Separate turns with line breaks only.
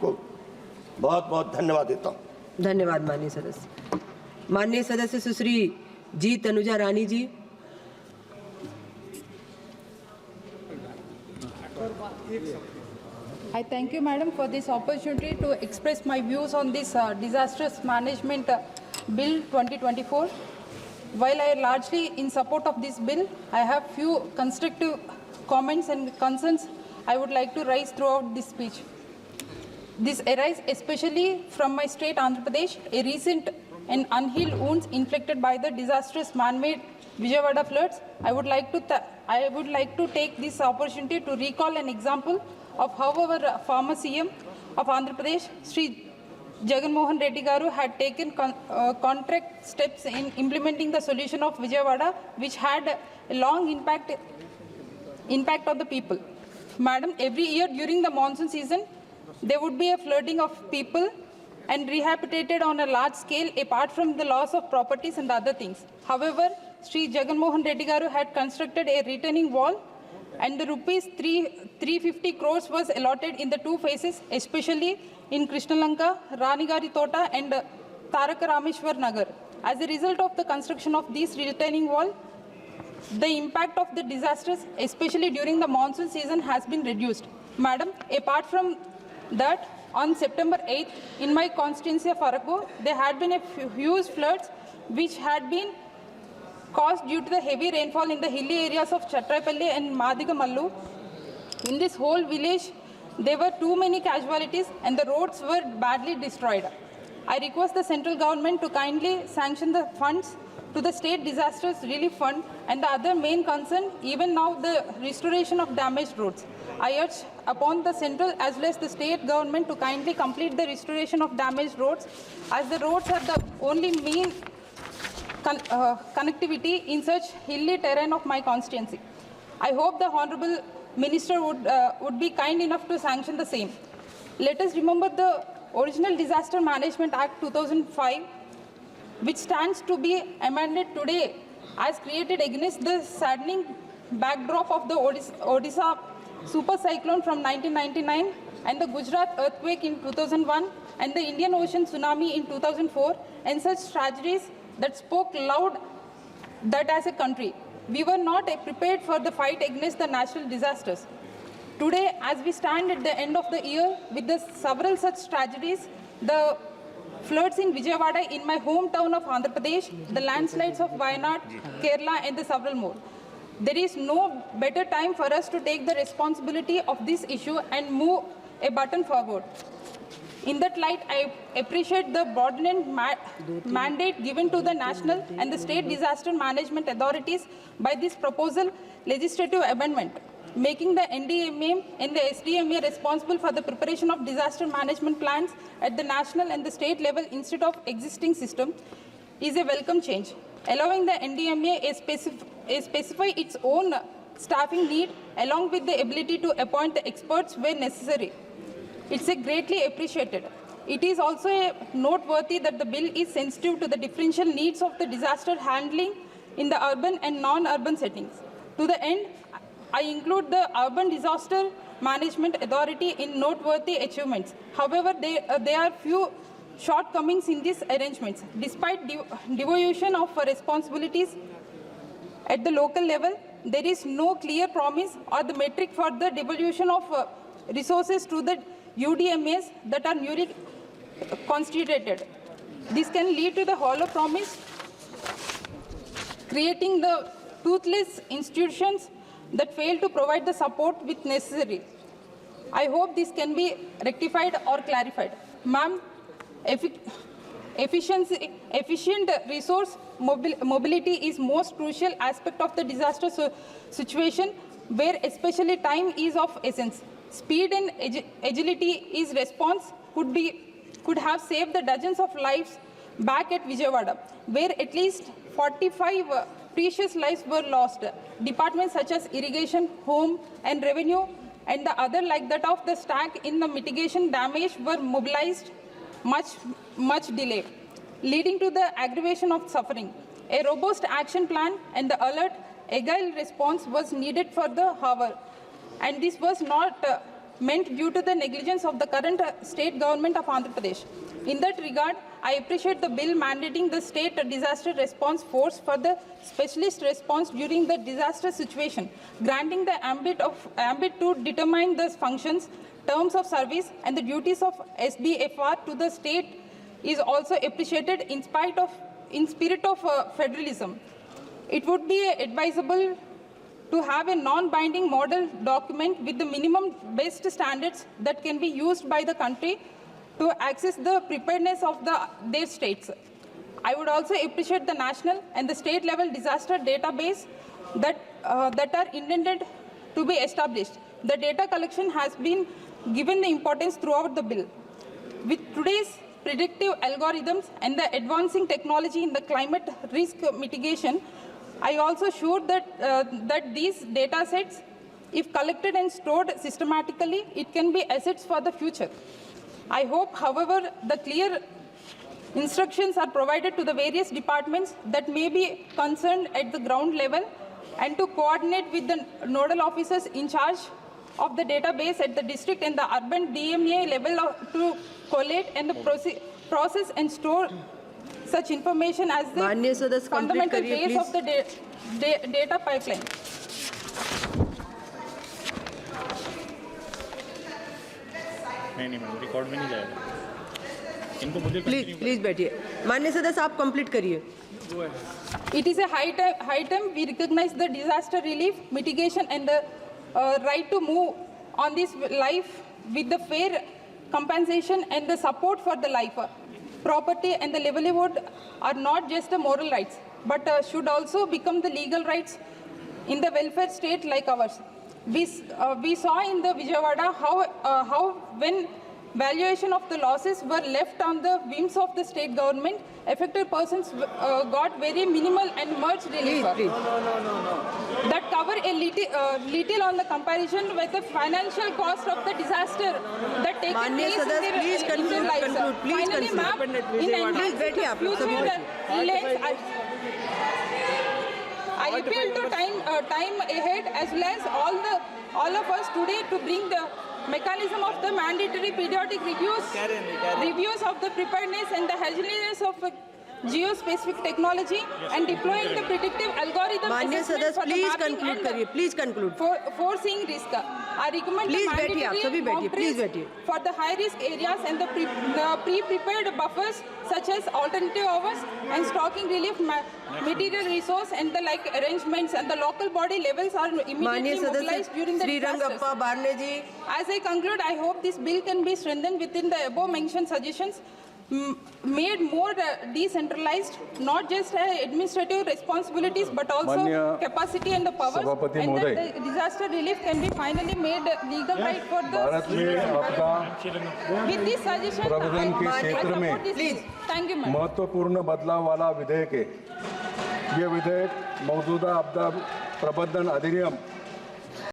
को बहुत बहुत धन्यवाद देता हूँ।
धन्यवाद माननीय सदस्य। माननीय सदस्य सुश्री जी तनुजा रानी जी।
I thank you, Madam, for this opportunity to express my views on this Disastrous Management Bill 2024. While I am largely in support of this bill, I have few constructive comments and concerns I would like to raise throughout this speech. This arises especially from my state, Andhra Pradesh, a recent and unhealed wounds inflicted by the disastrous man-made Vijayawada floods. I would like to take this opportunity to recall an example of how our former CM of Andhra Pradesh, Sri Jagan Mohan Reddy Garu, had taken contract steps in implementing the solution of Vijayawada, which had a long impact on the people. Madam, every year during the monsoon season, there would be a flooding of people and rehabilitated on a large scale apart from the loss of properties and other things. However, Sri Jagan Mohan Reddy Garu had constructed a retaining wall and the rupees 350 crores was allotted in the two phases, especially in Krishnalanka, Ranigari Tota and Taraka Rameshwar Nagar. As a result of the construction of this retaining wall, the impact of the disasters, especially during the monsoon season, has been reduced. Madam, apart from that, on September 8th, in my constituency of Arakko, there had been a huge floods which had been caused due to the heavy rainfall in the hilly areas of Chatrapalli and Madigamallu. In this whole village, there were too many casualties and the roads were badly destroyed. I request the central government to kindly sanction the funds to the State Disasters Relief Fund and the other main concern, even now the restoration of damaged roads. I urge upon the central as well as the state government to kindly complete the restoration of damaged roads, as the roads are the only main connectivity in such hilly terrain of my constituency. I hope the Honorable Minister would be kind enough to sanction the same. Let us remember the original Disaster Management Act 2005, which stands to be amended today, as created against the saddening backdrop of the Odisha super cyclone from 1999 and the Gujarat earthquake in 2001 and the Indian Ocean tsunami in 2004, and such tragedies that spoke loud that as a country, we were not prepared for the fight against the natural disasters. Today, as we stand at the end of the year with the several such tragedies, the floods in Vijayawada in my hometown of Andhra Pradesh, the landslides of Wayanad, Kerala and the several more. There is no better time for us to take the responsibility of this issue and move a button forward. In that light, I appreciate the broadened mandate given to the national and the state disaster management authorities by this proposal legislative amendment, making the NDMA and the SDMA responsible for the preparation of disaster management plans at the national and the state level instead of existing system is a welcome change. Allowing the NDMA specify its own staffing need along with the ability to appoint the experts where necessary. It's a greatly appreciated. It is also noteworthy that the bill is sensitive to the differential needs of the disaster handling in the urban and non-urban settings. To the end, I include the Urban Disaster Management Authority in noteworthy achievements. However, there are few shortcomings in these arrangements. Despite devolution of responsibilities at the local level, there is no clear promise or the metric for the devolution of resources to the UDMAs that are newly constituted. This can lead to the hollow promise, creating the toothless institutions that fail to provide the support with necessary. I hope this can be rectified or clarified. Ma'am, efficient resource mobility is most crucial aspect of the disaster situation, where especially time is of essence. Speed and agility is response could have saved the dozens of lives back at Vijayawada, where at least 45 precious lives were lost. Departments such as irrigation, home and revenue and the other like that of the stack in the mitigation damage were mobilized much delayed, leading to the aggravation of suffering. A robust action plan and the alert, agile response was needed for the hour, and this was not meant due to the negligence of the current state government of Andhra Pradesh. In that regard, I appreciate the bill mandating the state disaster response force for the specialist response during the disaster situation, granting the ambit to determine the functions, terms of service, and the duties of SBFR to the state is also appreciated in spirit of federalism. It would be advisable to have a non-binding model document with the minimum best standards that can be used by the country to access the preparedness of their states. I would also appreciate the national and the state level disaster database that are intended to be established. The data collection has been given the importance throughout the bill. With today's predictive algorithms and the advancing technology in the climate risk mitigation, I also showed that these data sets, if collected and stored systematically, it can be assets for the future. I hope, however, the clear instructions are provided to the various departments that may be concerned at the ground level and to coordinate with the nodal officers in charge of the database at the district and the urban DMA level to collate and the process and store such information as
माननीय
the
सदस्य,
fundamental
complete करिए,
base of the data pipeline.
नहीं madam record में नहीं जाएगा इनको मुझे
please बैठिए। माननीय सदस्य, आप कंप्लीट करिए।
It is a high time we recognize the disaster relief, mitigation and the right to move on this life with the fair compensation and the support for the life. Property and the livelihood are not just the moral rights, but should also become the legal rights in the welfare state like ours. We saw in the Vijayawada how when valuation of the losses were left on the whims of the state government, affected persons got very minimal and much relief.
Please.
That cover a little on the comparison with the financial cost of the disaster that taken
माननीय
place in
सदस्य,
their
please
individual lives.
conclude. Please
Finally,
conclude.
map in
Please बैठिए आप लोग, सभी
future
बैठिए।
relates. I appeal to time ahead as well as all of us today to bring the mechanism of the mandatory periodic reviews of the preparedness and the hazardous of geospecific technology and deploying the predictive algorithm
माननीय
assessment
सदस्य,
for the
please
mapping
conclude
and
करिए। Please conclude.
foreseeing risk. I recommend
Please
the
बैठिए आप, सभी
mandatory
बैठिए,
mock
please
drills
बैठिए।
for the high risk areas and the pre-prepared buffers such as alternative hours and stocking relief material resource and the like arrangements and the local body levels are
माननीय
immediately
सदस्य
mobilized during the disasters.
श्रीरंगप्पा Barney ji.
As I conclude, I hope this bill can be strengthened within the above mentioned suggestions, made more decentralized, not just administrative responsibilities, but also
माननीय
capacity and the powers,
सभापति
and
महोदय,
that the disaster relief can be finally made legal right for
Bharat में
the.
आपदा
With this suggestion,
प्रबंधन के
I
क्षेत्र में
support this. Thank you, ma'am.
महत्वपूर्ण बदलाव वाला विधेयक है। ये विधेयक मौजूदा आपदा प्रबंधन अधिनियम